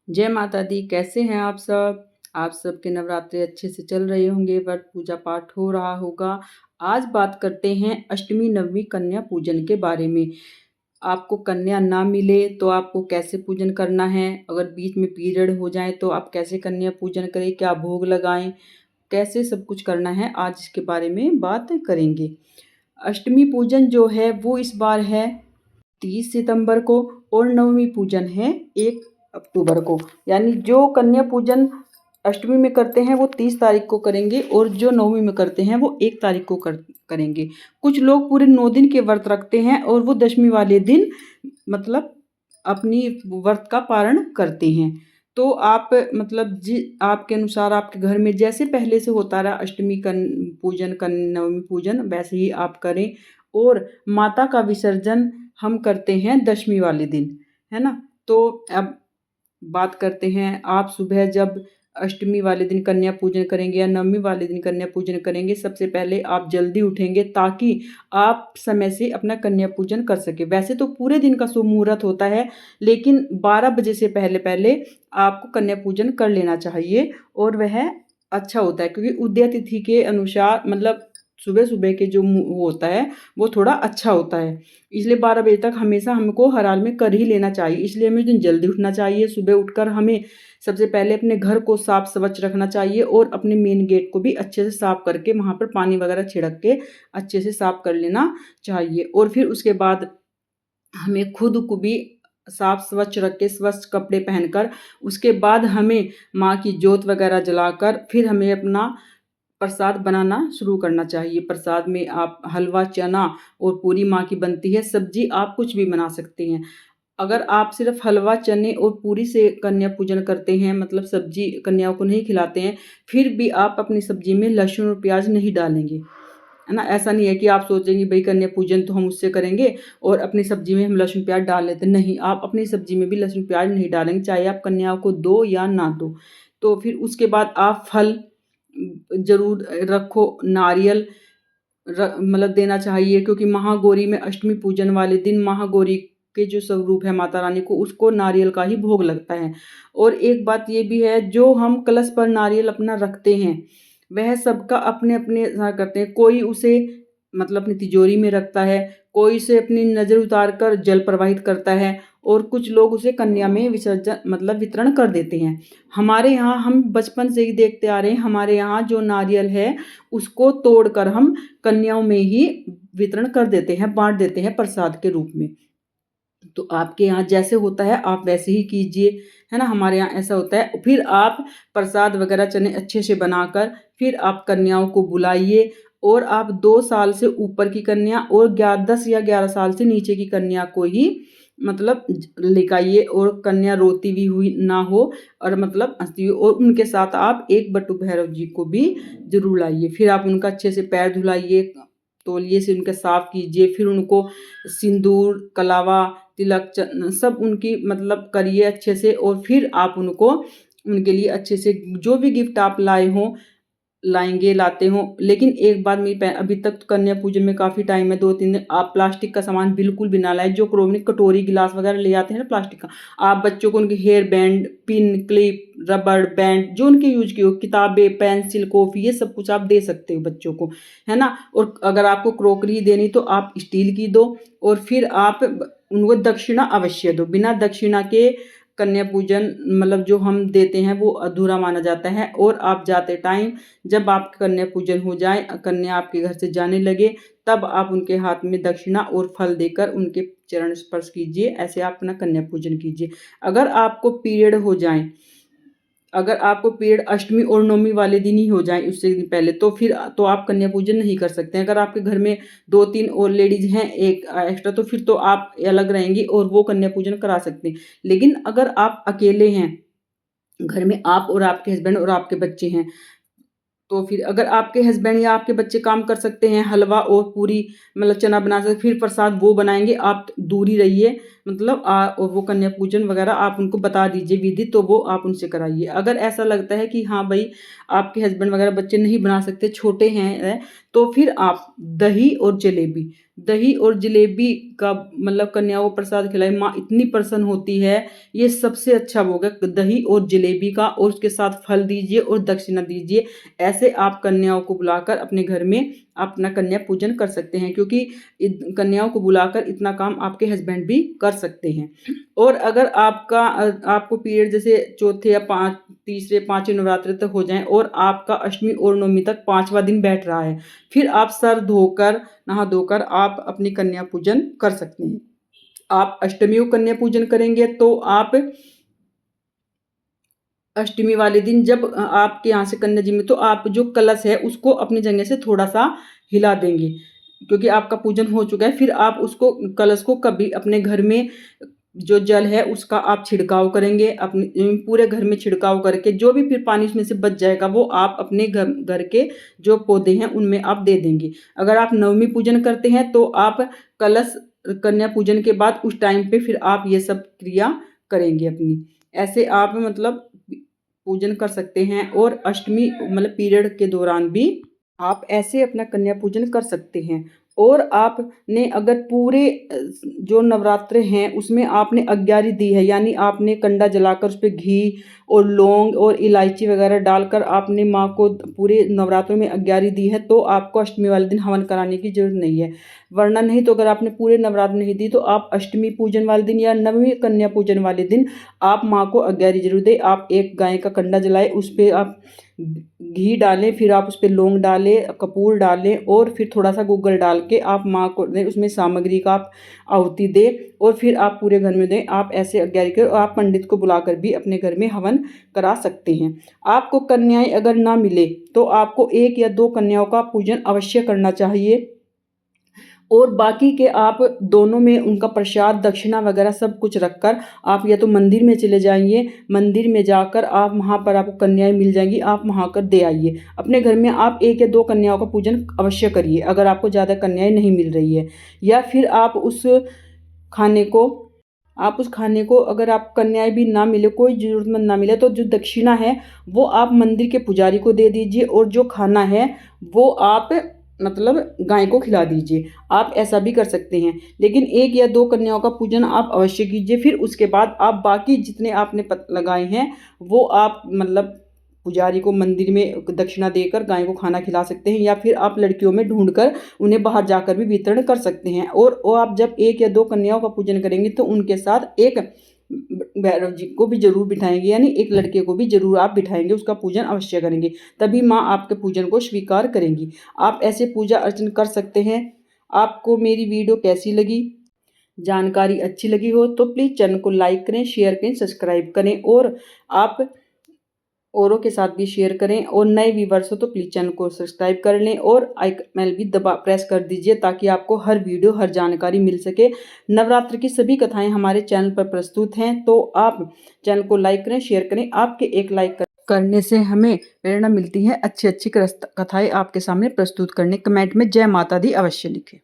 जय माता दी, कैसे हैं आप सब? आप सबके नवरात्रे अच्छे से चल रहे होंगे, व्रत पूजा पाठ हो रहा होगा। आज बात करते हैं अष्टमी नवमी कन्या पूजन के बारे में। आपको कन्या ना मिले तो आपको कैसे पूजन करना है, अगर बीच में पीरियड हो जाए तो आप कैसे कन्या पूजन करें, क्या भोग लगाएँ, कैसे सब कुछ करना है, आज इसके बारे में बात करेंगे। अष्टमी पूजन जो है वो इस बार है 30 सितंबर को और नवमी पूजन है 1 अक्टूबर को। यानी जो कन्या पूजन अष्टमी में करते हैं वो 30 तारीख को करेंगे और जो नवमी में करते हैं वो 1 तारीख को करेंगे। कुछ लोग पूरे 9 दिन के व्रत रखते हैं और वो दशमी वाले दिन मतलब अपनी व्रत का पारण करते हैं। तो आप मतलब आपके अनुसार आपके घर में जैसे पहले से होता रहा अष्टमी पूजन नवमी पूजन वैसे ही आप करें। और माता का विसर्जन हम करते हैं दशमी वाले दिन, है ना? तो अब बात करते हैं, आप सुबह जब अष्टमी वाले दिन कन्या पूजन करेंगे या नवमी वाले दिन कन्या पूजन करेंगे, सबसे पहले आप जल्दी उठेंगे ताकि आप समय से अपना कन्या पूजन कर सकें। वैसे तो पूरे दिन का शुभ मुहूर्त होता है, लेकिन 12 बजे से पहले-पहले आपको कन्या पूजन कर लेना चाहिए और वह अच्छा होता है, क्योंकि उदय तिथि के अनुसार मतलब सुबह-सुबह के जो वो होता है, वो थोड़ा अच्छा होता है। इसलिए 12 बजे तक हमेशा हमको हर हाल में कर ही लेना चाहिए। इसलिए हमें उस दिन जल्दी उठना चाहिए। सुबह उठकर हमें सबसे पहले अपने घर को साफ स्वच्छ रखना चाहिए और अपने मेन गेट को भी अच्छे से साफ करके वहाँ पर पानी वगैरह छिड़क के अच्छे से साफ कर लेना चाहिए। और फिर उसके बाद हमें खुद को भी साफ स्वच्छ रख के स्वच्छ कपड़े पहनकर उसके बाद हमें माँ की जोत वगैरह जलाकर फिर हमें अपना प्रसाद बनाना शुरू करना चाहिए। प्रसाद में आप हलवा, चना और पूरी माँ की बनती है, सब्ज़ी आप कुछ भी बना सकते हैं। अगर आप सिर्फ़ हलवा, चने और पूरी से कन्या पूजन करते हैं, मतलब सब्ज़ी कन्याओं को नहीं खिलाते हैं, फिर भी आप अपनी सब्ज़ी में लहसुन और प्याज़ नहीं डालेंगे, है ना? ऐसा नहीं है कि आप सोचेंगे भई कन्या पूजन तो हम उससे करेंगे और अपनी सब्ज़ी में हम लहसुन प्याज़ डाल लेते हैं। नहीं, आप अपनी सब्ज़ी में भी लहसुन प्याज़ नहीं डालेंगे, चाहे आप कन्याओं को दो या ना दो। तो फिर उसके बाद आप फल ज़रूर रखो, नारियल मतलब देना चाहिए, क्योंकि महागौरी में अष्टमी पूजन वाले दिन महागौरी के जो स्वरूप है माता रानी को, उसको नारियल का ही भोग लगता है। और एक बात ये भी है, जो हम कलश पर नारियल अपना रखते हैं वह सबका अपने-अपने करते हैं। कोई उसे मतलब अपनी तिजोरी में रखता है, कोई उसे अपनी नज़र उतार कर जल प्रवाहित करता है और कुछ लोग उसे कन्या में विसर्जन मतलब वितरण कर देते हैं। हमारे यहाँ हम बचपन से ही देखते आ रहे हैं, हमारे यहाँ जो नारियल है उसको तोड़कर हम कन्याओं में ही वितरण कर देते हैं, बाँट देते हैं प्रसाद के रूप में। तो आपके यहाँ जैसे होता है आप वैसे ही कीजिए, है ना? हमारे यहाँ ऐसा होता है। फिर आप प्रसाद वगैरह चने अच्छे से बनाकर फिर आप कन्याओं को बुलाइए और आप 2 साल से ऊपर की कन्या और 10 या 11 साल से नीचे की कन्या को ही मतलब लेके आइए और कन्या रोती भी हुई ना हो और मतलब हँसती हुई, और उनके साथ आप एक बटुक भैरव जी को भी ज़रूर लाइए। फिर आप उनका अच्छे से पैर धुलाइए, तौलिए से उनके साफ कीजिए, फिर उनको सिंदूर, कलावा, तिलक सब उनकी मतलब करिए अच्छे से और फिर आप उनको उनके लिए अच्छे से जो भी गिफ्ट आप लाए हों लाते हों। लेकिन एक बात मेरी अभी तक तो कन्या पूजन में काफ़ी टाइम है, 2-3 दिन, आप प्लास्टिक का सामान बिल्कुल भी ना लाएँ। जो क्रोनिक कटोरी, गिलास वगैरह ले आते हैं ना प्लास्टिक का, आप बच्चों को उनके हेयर बैंड, पिन, क्लिप, रबड़ बैंड जो उनके यूज़ की हो, किताबें, पेंसिल, कॉपी, ये सब कुछ आप दे सकते हो बच्चों को, है ना? और अगर आपको क्रॉकरी देनी तो आप स्टील की दो और फिर आप उनको दक्षिणा अवश्य दो। बिना दक्षिणा के कन्या पूजन मतलब जो हम देते हैं वो अधूरा माना जाता है। और आप जाते टाइम जब आपका कन्या पूजन हो जाए, कन्या आपके घर से जाने लगे, तब आप उनके हाथ में दक्षिणा और फल देकर उनके चरण स्पर्श कीजिए। ऐसे आप अपना कन्या पूजन कीजिए। अगर आपको पीरियड हो जाएँ, अगर आपको पीरियड अष्टमी और नवमी वाले दिन ही हो जाए उससे दिन पहले, तो फिर तो आप कन्या पूजन नहीं कर सकते हैं। अगर आपके घर में 2-3 और लेडीज़ हैं एक एक्स्ट्रा, तो फिर तो आप अलग रहेंगी और वो कन्या पूजन करा सकते हैं। लेकिन अगर आप अकेले हैं, घर में आप और आपके हस्बैंड और आपके बच्चे हैं, तो फिर अगर आपके हस्बैंड या आपके बच्चे काम कर सकते हैं, हलवा और पूरी मतलब चना बना सकते, फिर प्रसाद वो बनाएँगे, आप दूर ही रहिए। मतलब और वो कन्या पूजन वगैरह आप उनको बता दीजिए विधि, तो वो आप उनसे कराइए। अगर ऐसा लगता है कि हाँ भई, आपके हस्बैंड वगैरह बच्चे नहीं बना सकते, छोटे हैं, तो फिर आप दही और जलेबी का मतलब कन्याओं को प्रसाद खिलाए, माँ इतनी प्रसन्न होती है। ये सबसे अच्छा भोग है दही और जलेबी का, और उसके साथ फल दीजिए और दक्षिणा दीजिए। ऐसे आप कन्याओं को बुलाकर अपने घर में अपना कन्या पूजन कर सकते हैं, क्योंकि कन्याओं को बुलाकर इतना काम आपके हस्बैंड भी कर सकते हैं। और अगर आपको पीरियड जैसे चौथे या तीसरे पांचवें नवरात्रि तक हो जाएं और आपका अष्टमी और नवमी तक 5वां दिन बैठ रहा है, फिर आप सर धोकर नहा धोकर आप अपनी कन्या पूजन कर सकते हैं। आप अष्टमी को कन्या पूजन करेंगे तो आप अष्टमी वाले दिन जब आपके यहाँ से कन्या जिम्मे, तो आप जो कलश है उसको अपनी जगह से थोड़ा सा हिला देंगे, क्योंकि आपका पूजन हो चुका है। फिर आप उसको कलश को कभी अपने घर में जो जल है उसका आप छिड़काव करेंगे, अपने पूरे घर में छिड़काव करके जो भी फिर पानी उसमें से बच जाएगा वो आप अपने घर के जो पौधे हैं उनमें आप दे देंगे। अगर आप नवमी पूजन करते हैं तो आप कलश कन्या पूजन के बाद उस टाइम पे फिर आप ये सब क्रिया करेंगे अपनी। ऐसे आप मतलब पूजन कर सकते हैं, और अष्टमी मतलब पीरियड के दौरान भी आप ऐसे अपना कन्या पूजन कर सकते हैं। और आपने अगर पूरे जो नवरात्र हैं उसमें आपने अग्यारी दी है, यानी आपने कंडा जलाकर उस पे घी और लौंग और इलायची वगैरह डालकर आपने माँ को पूरे नवरात्रों में अग्यारी दी है, तो आपको अष्टमी वाले दिन हवन कराने की जरूरत नहीं है। वरना नहीं तो अगर आपने पूरे नवरात्र नहीं दी तो आप अष्टमी पूजन वाले दिन या नवमी कन्या पूजन वाले दिन आप माँ को अग्यारी जरूर दें। आप एक गाय का कंडा जलाएं, उस पर आप घी डालें, फिर आप उस पर लौंग डालें, कपूर डालें और फिर थोड़ा सा गूगल डाल के आप माँ को दें। उसमें सामग्री का आप आहुति दें और फिर आप पूरे घर में दें। आप ऐसे अग्यारी करें और आप पंडित को बुलाकर भी अपने घर में हवन करा सकते हैं। आपको कन्याएं अगर ना मिले तो आपको 1 या 2 कन्याओं का पूजन अवश्य करना चाहिए, और बाकी के आप दोनों में उनका प्रसाद दक्षिणा वगैरह सब कुछ रखकर आप या तो मंदिर में चले जाइए, मंदिर में जाकर आप वहाँ पर आपको कन्याएं मिल जाएंगी, आप वहाँ कर दे आइए। अपने घर में आप 1 या 2 कन्याओं का पूजन अवश्य करिए अगर आपको ज़्यादा कन्याएं नहीं मिल रही है। या फिर खाने को उस खाने को अगर आप कन्याएं भी ना मिले, कोई ज़रूरतमंद ना मिले, तो जो दक्षिणा है वो आप मंदिर के पुजारी को दे दीजिए, और जो खाना है वो आप मतलब गाय को खिला दीजिए। आप ऐसा भी कर सकते हैं, लेकिन 1 या 2 कन्याओं का पूजन आप अवश्य कीजिए। फिर उसके बाद आप बाकी जितने आपने पत लगाए हैं वो आप मतलब पुजारी को मंदिर में दक्षिणा देकर गाय को खाना खिला सकते हैं, या फिर आप लड़कियों में ढूंढकर उन्हें बाहर जाकर भी वितरण कर सकते हैं। और वो आप जब 1 या 2 कन्याओं का पूजन करेंगे तो उनके साथ एक भैरव जी को भी जरूर बिठाएंगे, यानी एक लड़के को भी जरूर आप बिठाएंगे, उसका पूजन अवश्य करेंगे, तभी माँ आपके पूजन को स्वीकार करेंगी। आप ऐसे पूजा अर्चन कर सकते हैं। आपको मेरी वीडियो कैसी लगी, जानकारी अच्छी लगी हो तो प्लीज़ चैनल को लाइक करें, शेयर करें, सब्सक्राइब करें, और आप औरों के साथ भी शेयर करें। और नए व्यूवर्स हो तो प्लीज़ चैनल को सब्सक्राइब कर लें और आइकन भी प्रेस कर दीजिए, ताकि आपको हर वीडियो हर जानकारी मिल सके। नवरात्र की सभी कथाएं हमारे चैनल पर प्रस्तुत हैं, तो आप चैनल को लाइक करें, शेयर करें। आपके एक लाइक करने से हमें प्रेरणा मिलती है अच्छी अच्छी कथाएं आपके सामने प्रस्तुत करने। कमेंट में जय माता दी अवश्य लिखें।